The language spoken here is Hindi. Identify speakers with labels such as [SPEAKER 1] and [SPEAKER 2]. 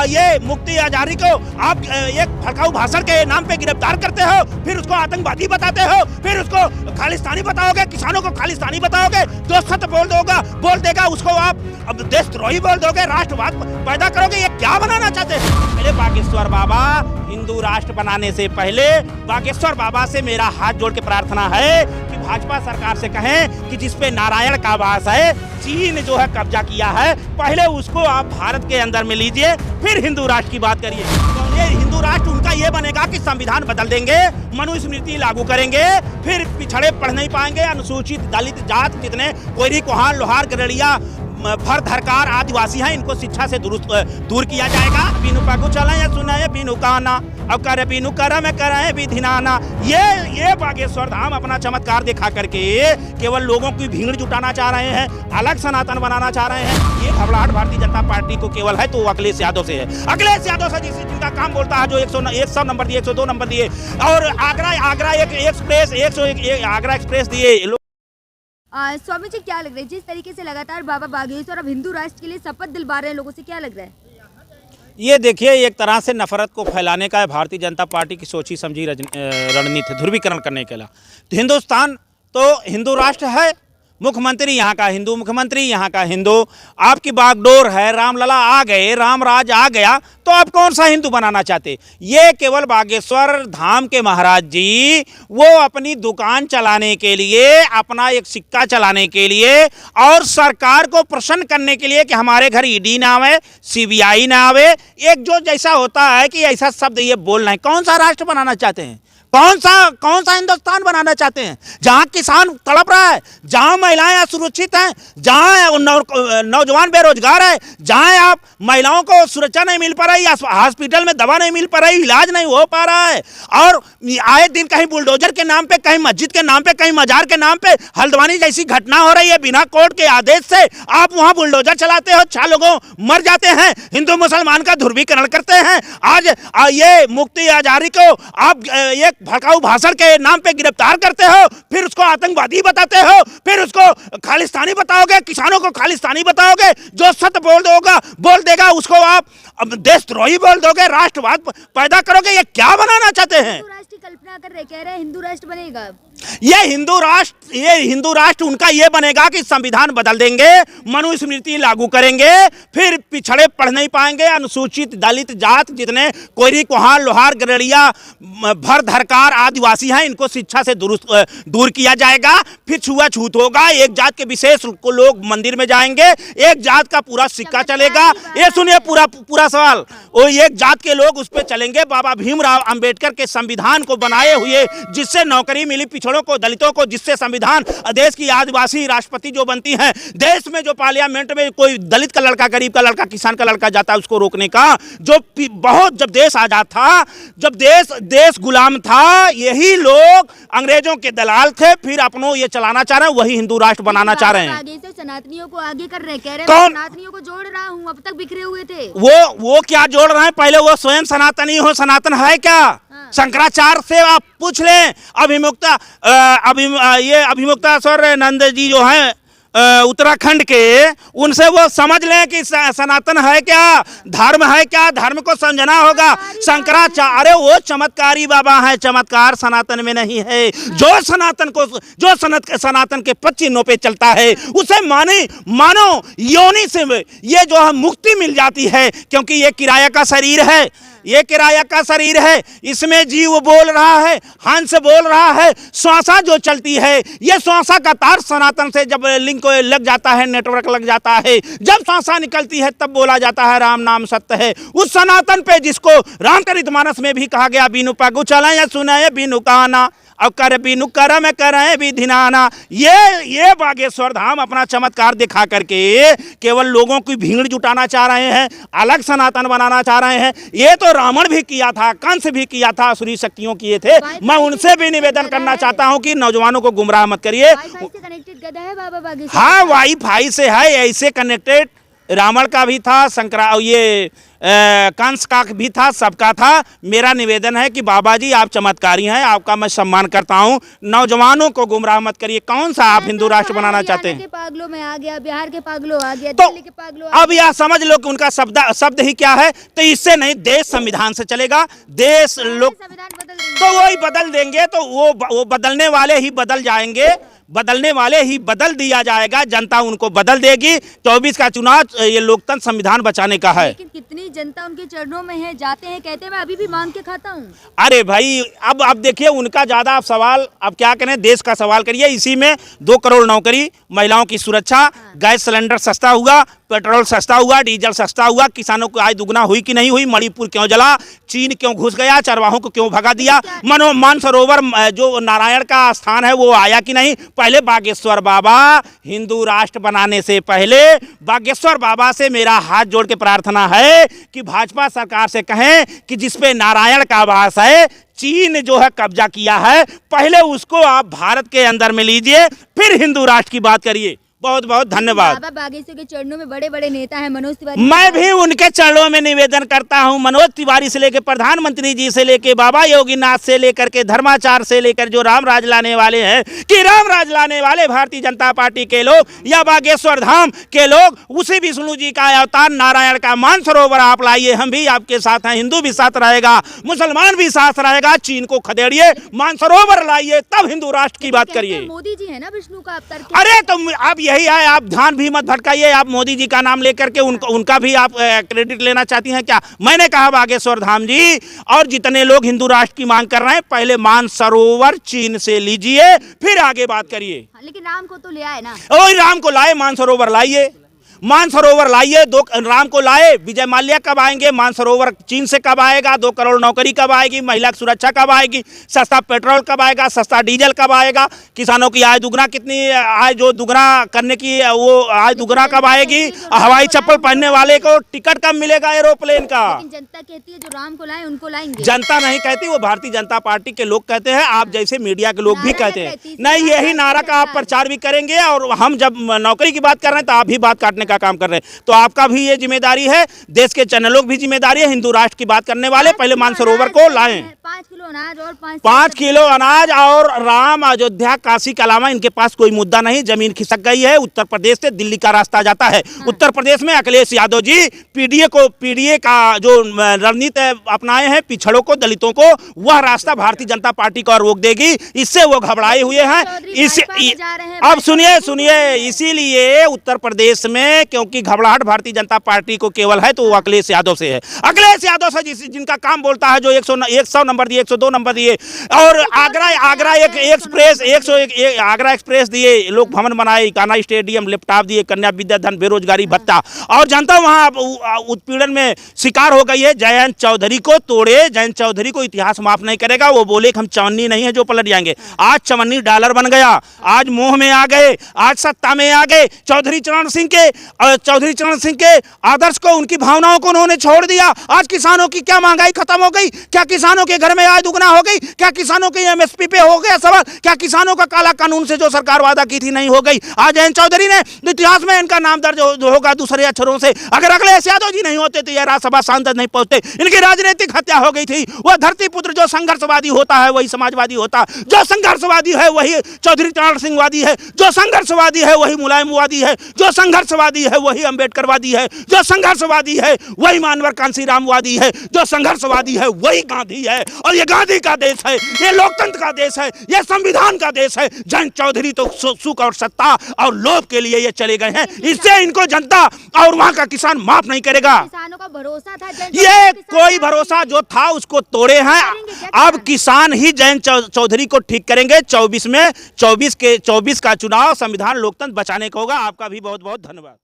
[SPEAKER 1] ये मुफ्ती हजारी को आप एक भड़काऊ भाषण के नाम पे गिरफ्तार करते हो, फिर उसको आतंकवादी बताते हो, फिर उसको खालिस्तानी बताओगे, किसानों को खालिस्तानी बताओगे, जो सत्य बोल देगा उसको आप अब देशद्रोही बोल दोगे, राष्ट्रवाद पैदा करोगे। ये क्या बनाना चाहते हैं? पहले बागेश्वर बाबा, हिंदू राष्ट्र बनाने से पहले बागेश्वर बाबा से मेरा हाथ जोड़ के प्रार्थना है कि भाजपा सरकार से कहें कि जिसपे नारायण का वास है, चीन जो है कब्जा किया है, पहले उसको आप भारत के अंदर में लीजिए, फिर हिंदू राष्ट्र की बात करिए। तो ये हिंदू राष्ट्र उनका ये बनेगा कि संविधान बदल देंगे, मनुस्मृति लागू करेंगे, फिर पिछड़े पढ़ नहीं पाएंगे, अनुसूचित दलित जात जितने कोयरी कोहान लोहार गरड़िया भर धरकार आदिवासी हैं, इनको शिक्षा से दूर किया जाएगा। बीनू पाकू चला या सुना है बीनू काना, अब करे बीनू करा में कराए विधिनाना। ये बागेश्वर धाम अपना चमत्कार दिखा करके केवल लोगों की भीड़ जुटाना चाह रहे हैं, अलग सनातन बनाना चाह रहे हैं। ये घबराहट भारतीय जनता पार्टी को केवल है तो अखिलेश यादव से है। अखिलेश यादव से जिनका काम बोलता है, जो 100 नंबर दिए, 102 नंबर दिए, और आगरा एक एक्सप्रेस 101 आगरा एक्सप्रेस दिए।
[SPEAKER 2] स्वामी जी क्या लग रहा है, जिस तरीके से लगातार बाबा बागेश्वर अब हिंदू राष्ट्र के लिए शपथ दिलवा रहे हैं लोगों से, क्या लग रहा है?
[SPEAKER 1] ये देखिए, एक तरह से नफरत को फैलाने का है भारतीय जनता पार्टी की सोची समझी रणनीति, ध्रुवीकरण करने के लिए। तो हिंदुस्तान तो हिंदू राष्ट्र है, मुख्यमंत्री यहाँ का हिंदू, मुख्यमंत्री यहाँ का हिंदू, आपकी बागडोर है, रामलला आ गए, रामराज आ गया, तो आप कौन सा हिंदू बनाना चाहते? ये केवल बागेश्वर धाम के महाराज जी वो अपनी दुकान चलाने के लिए, अपना एक सिक्का चलाने के लिए और सरकार को प्रसन्न करने के लिए कि हमारे घर ईडी ना आवे, सीबीआई ना आवे, एक जो जैसा होता है कि ऐसा शब्द ये बोलना है। कौन सा राष्ट्र बनाना चाहते हैं? कौन सा हिंदुस्तान बनाना चाहते हैं जहां किसान तड़प रहा है, जहां महिलाएं असुरक्षित हैं, जहां नौजवान बेरोजगार है, जहां आप महिलाओं को सुरक्षा नहीं मिल पा रही, हॉस्पिटल में दवा नहीं मिल पा रही, इलाज नहीं हो पा रहा है, और आए दिन कहीं बुलडोजर के नाम पे, कहीं मस्जिद के नाम पे, कहीं मजार के नाम पे हल्द्वानी जैसी घटना हो रही है। बिना कोर्ट के आदेश से आप वहां बुलडोजर चलाते हो, 6 लोगों मर जाते हैं, हिंदू मुसलमान का ध्रुवीकरण करते हैं। आज ये मुफ्ती हजारी को आप एक भड़काऊ भाषण के नाम पे गिरफ्तार करते हो, फिर उसको आतंकवादी बताते हो, फिर उसको खालिस्तानी बताओगे, किसानों को खालिस्तानी बताओगे, जो सत्य बोल देगा उसको आप देशद्रोही बोल दोगे, राष्ट्रवाद पैदा करोगे। ये क्या बनाना चाहते हैं?
[SPEAKER 2] हिंदू राष्ट्र की कल्पना कर रहे, कह रहे हैं हिंदू राष्ट्र बनेगा।
[SPEAKER 1] ये हिंदू राष्ट्र उनका ये बनेगा कि संविधान बदल देंगे, मनुस्मृति लागू करेंगे, फिर पिछड़े पढ़ नहीं पाएंगे, अनुसूचित दलित जात जितने कोयरी कोहान लोहार गरड़िया भर धरकार आदिवासी हैं, इनको शिक्षा से दूर किया जाएगा, फिर छुआछूत होगा, एक जात के विशेष को लोग मंदिर में जाएंगे, एक जात का पूरा सिक्का चलेगा। ये सुनिए पूरा सवाल, वो एक जात के लोग उस पर चलेंगे। बाबा भीमराव अंबेडकर के संविधान को बनाए हुए, जिससे नौकरी मिली पिछड़ों को, दलितों को, जिससे संविधान देश की आदिवासी राष्ट्रपति जो बनती हैं, देश में जो पार्लियामेंट में कोई दलित का लड़का, गरीब का लड़का, किसान का लड़का जाता है, उसको रोकने का जो बहुत, जब देश आजाद था, जब देश गुलाम था, यही लोग अंग्रेजों के दलाल थे, फिर अपनों ये चलाना चाह रहे हैं, वही हिंदू राष्ट्र बनाना चाह रहे हैं।
[SPEAKER 2] आगे से सनातनियों को आगे कर रहे, कह रहे
[SPEAKER 1] हैं
[SPEAKER 2] सनातनियों को जोड़ रहा हूँ, अब तक बिखरे हुए थे।
[SPEAKER 1] वो क्या जोड़ रहे हैं? पहले वो स्वयं सनातनी हो, सनातन है क्या? शंकराचार्य से आप पूछ लें, अभिमुक्ताश्वर नंद जी जो हैं उत्तराखंड के, उनसे वो समझ लें कि सनातन है क्या, धर्म है क्या, धर्म को समझना होगा। शंकराचार्य वो चमत्कारी बाबा है, चमत्कार सनातन में नहीं है। जो सनातन के 5 चिन्हों पे चलता है उसे मानो योनि से ये जो है मुक्ति मिल जाती है, क्योंकि ये किराया का शरीर है, ये किराया का शरीर है, इसमें जीव बोल रहा है, हंस बोल रहा है, श्वासा जो चलती है, ये श्वासा का तार सनातन से जब लिंक लग जाता है, नेटवर्क लग जाता है, जब श्वासा निकलती है तब बोला जाता है राम नाम सत्य है। उस सनातन पे जिसको रामचरितमानस में भी कहा गया, बीनू पागु चला या सुना है बीनू काना, अब कर बीनू करा में कराए विधिनाना। ये बागेश्वर धाम अपना चमत्कार दिखा करके केवल लोगों की भीड़ जुटाना चाह रहे हैं, अलग सनातन बनाना चाह रहे हैं। ये तो रावण भी किया था, कंस भी किया था, असुरी शक्तियों किए थे। मैं उनसे भी निवेदन करना चाहता हूं कि नौजवानों को गुमराह मत करिए।
[SPEAKER 2] हाँ, वाईफाई से है, ऐसे कनेक्टेड
[SPEAKER 1] रावण का भी था, कंस का भी था, सबका था। मेरा निवेदन है कि बाबा जी आप चमत्कारी हैं, आपका मैं सम्मान करता हूं। नौजवानों को गुमराह मत करिए। कौन सा आप हिंदू राष्ट्र बनाना चाहते हैं?
[SPEAKER 2] के पागलों में आ गया, बिहार के पागलों आ गया,
[SPEAKER 1] तो
[SPEAKER 2] दिल्ली के पागलों आ
[SPEAKER 1] अब यह समझ लो कि उनका शब्द ही क्या है। तो इससे नहीं, देश संविधान से चलेगा। देश लोग
[SPEAKER 2] संविधान बदल देंगे।
[SPEAKER 1] तो वही बदल देंगे, तो वो बदलने वाले ही बदल जाएंगे, बदलने वाले ही बदल दिया जाएगा। जनता उनको बदल देगी। 24 का चुनाव ये लोकतंत्र संविधान बचाने का है।
[SPEAKER 2] लेकिन कितनी जनता उनके चरणों में है, जाते हैं, कहते हैं मैं अभी भी मांग के खाता हूँ।
[SPEAKER 1] अरे भाई, अब देखिए उनका ज्यादा आप सवाल, अब क्या करें, देश का सवाल करिए। इसी में 2 करोड़ नौकरी, महिलाओं की सुरक्षा, गैस सिलेंडर सस्ता हुआ, पेट्रोल सस्ता हुआ, डीजल सस्ता हुआ, किसानों को आय दुगना हुई कि नहीं हुई, मणिपुर क्यों जला, चीन क्यों घुस गया, चरवाहों को क्यों भगा दिया, मानसरोवर जो नारायण का स्थान है वो आया कि नहीं। पहले बागेश्वर बाबा, हिंदू राष्ट्र बनाने से पहले बागेश्वर बाबा से मेरा हाथ जोड़ के प्रार्थना है कि भाजपा सरकार से कहें कि जिसपे नारायण का वास है, चीन जो है कब्जा किया है, पहले उसको आप भारत के अंदर में लीजिए, फिर हिंदू राष्ट्र की बात करिए। बहुत बहुत धन्यवाद।
[SPEAKER 2] बाबा बागेश्वर के चरणों में बड़े बड़े नेता हैं, मनोज तिवारी।
[SPEAKER 1] मैं भी उनके चरणों में निवेदन करता हूं। मनोज तिवारी से लेकर प्रधानमंत्री जी से लेकर बाबा योगीनाथ से लेकर के धर्माचार्य से लेकर जो राम राज लाने वाले हैं, कि राम राज लाने वाले भारतीय जनता पार्टी के लोग या बागेश्वर धाम के लोग, उसी विष्णु जी का अवतार नारायण का मानसरोवर आप लाइए। हम भी आपके साथ हैं, हिंदू भी साथ रहेगा, मुसलमान भी साथ रहेगा। चीन को खदेड़िए, मानसरोवर लाइए, तब हिंदू राष्ट्र की बात करिए।
[SPEAKER 2] मोदी जी है ना विष्णु का अवतार।
[SPEAKER 1] अरे तो आप यही है, आप ध्यान भी मत भटकाइए। आप मोदी जी का नाम लेकर के उनका भी आप क्रेडिट लेना चाहती हैं क्या? मैंने कहा बागेश्वर धाम जी और जितने लोग हिंदू राष्ट्र की मांग कर रहे हैं, पहले मानसरोवर चीन से लीजिए, फिर आगे बात करिए।
[SPEAKER 2] लेकिन राम को तो ले आए ना।
[SPEAKER 1] वही राम को लाए, मानसरोवर लाइए, मानसरोवर लाइए। 2 राम को लाए, विजय माल्या कब आएंगे, मानसरोवर चीन से कब आएगा, 2 करोड़ नौकरी कब आएगी, महिला की सुरक्षा कब आएगी, सस्ता पेट्रोल कब आएगा, सस्ता डीजल कब आएगा, किसानों की आय दुगना, कितनी आय जो दुगना करने की वो आय दुगना कब आएगी, हवाई चप्पल पहनने वाले को टिकट कब मिलेगा एरोप्लेन का।
[SPEAKER 2] लेकिन जनता कहती है जो राम को लाए उनको लाएंगे।
[SPEAKER 1] जनता नहीं कहती, वो भारतीय जनता पार्टी के लोग कहते हैं, आप जैसे मीडिया के लोग भी कहते हैं। नहीं, यही नारा का आप प्रचार भी करेंगे, और हम जब नौकरी की बात कर रहे हैं तो आप भी बात काटने का काम कर रहे हैं। तो आपका भी ये जिम्मेदारी है, देश के चैनलों की भी जिम्मेदारी है, हिंदू राष्ट्र की बात करने वाले पहले मानसरोवर को लाएं।
[SPEAKER 2] 5 किलो अनाज और
[SPEAKER 1] 5 किलो अनाज और राम, अयोध्या, काशी के अलावा इनके पास कोई मुद्दा नहीं। जमीन खिसक गई है, उत्तर प्रदेश से दिल्ली का रास्ता जाता है। उत्तर प्रदेश में अखिलेश यादव जी पीडीए का जो रणनीति अपनाए हैं, पिछड़ों को, दलितों को, वह रास्ता भारतीय जनता पार्टी को रोक देगी। इससे वो घबराए हुए हैं। अब सुनिए, इसीलिए उत्तर प्रदेश में क्योंकि घबराहट भारतीय जनता पार्टी को केवल है, तो वो अखिलेश यादव से है। अखिलेश यादव से जिनका काम बोलता है, जो 100 नंबर दिए, 102 नंबर दिए, और आगरा एक एक्सप्रेस 101 आगरा एक्सप्रेस दिए, लोक भवन बनाए, कान्हा स्टेडियम, लैपटॉप दिए, कन्या विद्याधन, बेरोजगारी भत्ता, और जनता वहां उत्पीड़न में शिकार हो गई है। जयंत चौधरी को तोड़े, जयंत चौधरी को इतिहास माफ नहीं करेगा। वो बोले कि हम चवन्नी नहीं है जो पलट जाएंगे। आज चवन्नी डॉलर बन गया, आज मोह में आ गए, आज सत्ता में आ गए। चौधरी चरण सिंह के आदर्श को, उनकी भावनाओं को उन्होंने छोड़ दिया। आज किसानों की क्या महंगाई खत्म हो गई? क्या किसानों के घर में आय दुगना हो गई? क्या किसानों के एमएसपी पे हो गया सवाल? क्या किसानों का काला कानून से जो सरकार वादा की थी नहीं हो गई? आज जयंत चौधरी ने इतिहास में इनका नाम दर्ज होगा दूसरे अक्षरों से। अगर अखिलेश यादव जी नहीं होते तो यह राज्यसभा सांसद नहीं पहुंचते। इनकी राजनीतिक हत्या हो गई थी। वह धरती पुत्र जो संघर्षवादी होता है वही समाजवादी होता, जो संघर्षवादी है वही चौधरी चरण सिंहवादी है, जो संघर्षवादी है वही मुलायमवादी है, जो संघर्षवादी है वही अंबेडकरवादी है, जो संघर्षवादी है वही मानवर कांशीरामवादी है, जो संघर्षवादी है वही गांधी है। और ये गांधी का देश है, ये लोकतंत्र का देश है, ये संविधान का देश है। जयंत चौधरी तो सुख और सत्ता और लोभ के लिए ये चले गए हैं। इससे इनको जनता और वहां का किसान माफ नहीं करेगा।
[SPEAKER 2] किसानों का भरोसा था,
[SPEAKER 1] ये कोई भरोसा जो था उसको तोड़े हैं। अब किसान ही जयंत चौधरी को ठीक करेंगे। 24 का चुनाव संविधान लोकतंत्र बचाने का होगा। आपका भी बहुत बहुत धन्यवाद।